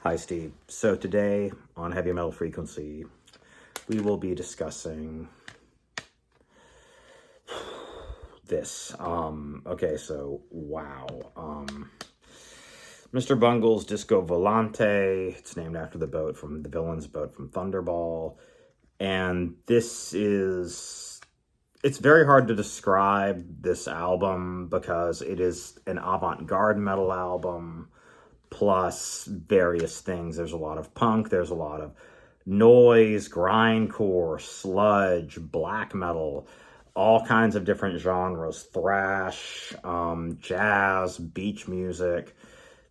Hi, Steve. So today on Heavy Metal Frequency, we will be discussing this. Okay, so wow. Mr. Bungle's Disco Volante. It's named after the villain's boat from Thunderball. And it's very hard to describe this album because it is an avant-garde metal album plus various things. There's a lot of punk, there's a lot of noise, grindcore, sludge, black metal, all kinds of different genres, thrash, jazz, beach music.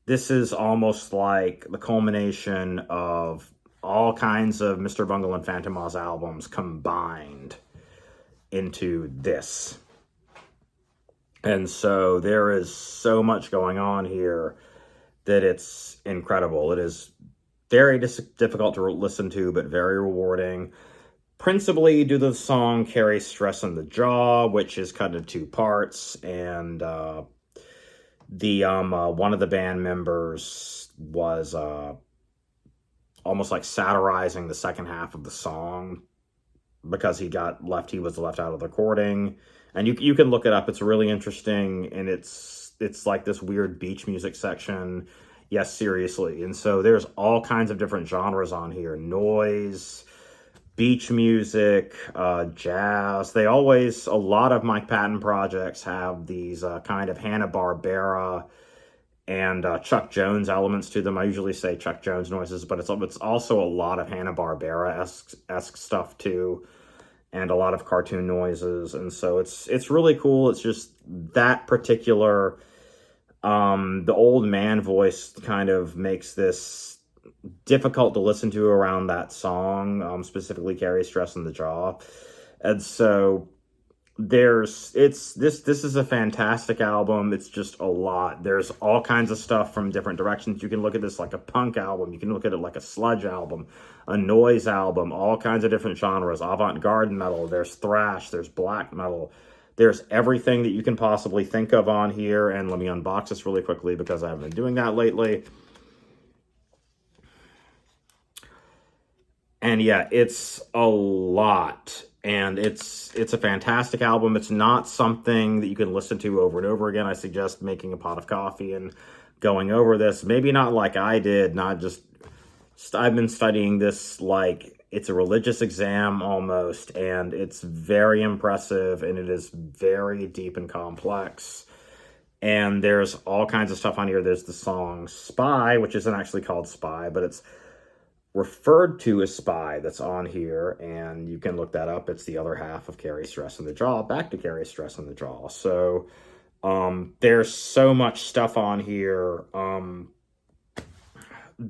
This is almost like the culmination of all kinds of Mr. Bungle and Phantom Oz albums combined into this. And so there is so much going on here that it's incredible. It is very difficult to listen to, but very rewarding. Principally due to the song Carry Stress in the Jaw, which is cut into two parts, and one of the band members was almost like satirizing the second half of the song because he was left out of the recording. And you can look it up. It's really interesting, and it's like this weird beach music section. Yes, seriously. And so there's all kinds of different genres on here. Noise, beach music, jazz. A lot of Mike Patton projects have these kind of Hanna-Barbera and Chuck Jones elements to them. I usually say Chuck Jones noises, but it's also a lot of Hanna-Barbera-esque stuff too, and a lot of cartoon noises. And so it's really cool. It's just that particular, the old man voice kind of makes this difficult to listen to around that song, specifically Carry Stress in the Jaw. And so this is a fantastic album. It's just a lot. There's all kinds of stuff from different directions. You can look at this like a punk album. You can look at it like a sludge album, a noise album, all kinds of different genres, avant-garde metal. There's thrash, there's black metal. There's everything that you can possibly think of on here. And let me unbox this really quickly because I haven't been doing that lately. And yeah, it's a lot. And it's a fantastic album. It's not something that you can listen to over and over again. I suggest making a pot of coffee and going over this. Maybe not like I did, I've been studying this like it's a religious exam almost, and it's very impressive, and it is very deep and complex. And there's all kinds of stuff on here. There's the song Spy, which isn't actually called Spy, but it's referred to as Spy, that's on here, and you can look that up. It's the other half of Carry Stress in the Jaw, back to Carry Stress in the Jaw. So there's so much stuff on here.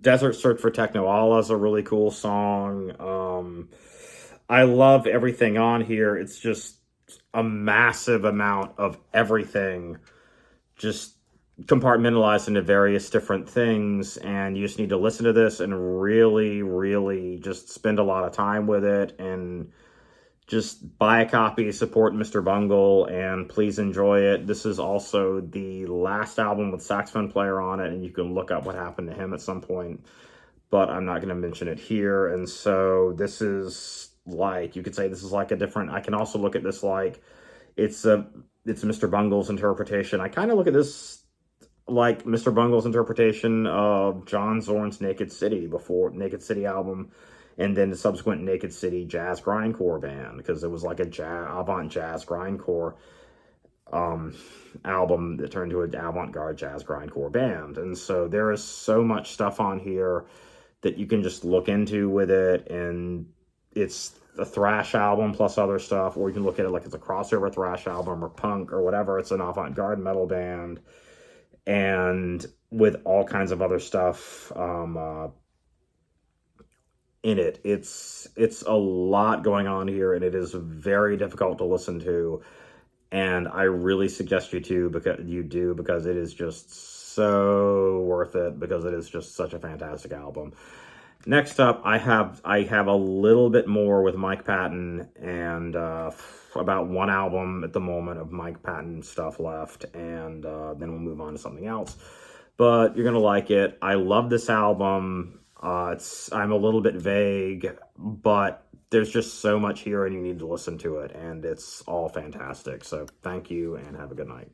Desert Search for Techno Allah is a really cool song. I love everything on here. It's just a massive amount of everything, just compartmentalized into various different things, and you just need to listen to this and really, really just spend a lot of time with it, and just buy a copy, support Mr. Bungle, and please enjoy it. This is also the last album with saxophone player on it, and you can look up what happened to him at some point, but I'm not going to mention it here. And so this is like, you could say this is like I can also look at this like it's Mr. Bungle's interpretation. I kind of look at this like Mr. Bungle's interpretation of John Zorn's Naked City album, and then the subsequent Naked City jazz grindcore band, because it was like a avant jazz grindcore album that turned into an avant-garde jazz grindcore band. And so there is so much stuff on here that you can just look into with it, and it's a thrash album plus other stuff, or you can look at it like it's a crossover thrash album or punk or whatever. It's an avant-garde metal band, and with all kinds of other stuff in it. It's a lot going on here, and it is very difficult to listen to, and I really suggest you do because it is just so worth it, because it is just such a fantastic album. Next up, I have a little bit more with Mike Patton, and about one album at the moment of Mike Patton stuff left, and then we'll move on to something else. but you're gonna like it. I love this album. I'm a little bit vague, but there's just so much here and you need to listen to it, and it's all fantastic. So thank you and have a good night.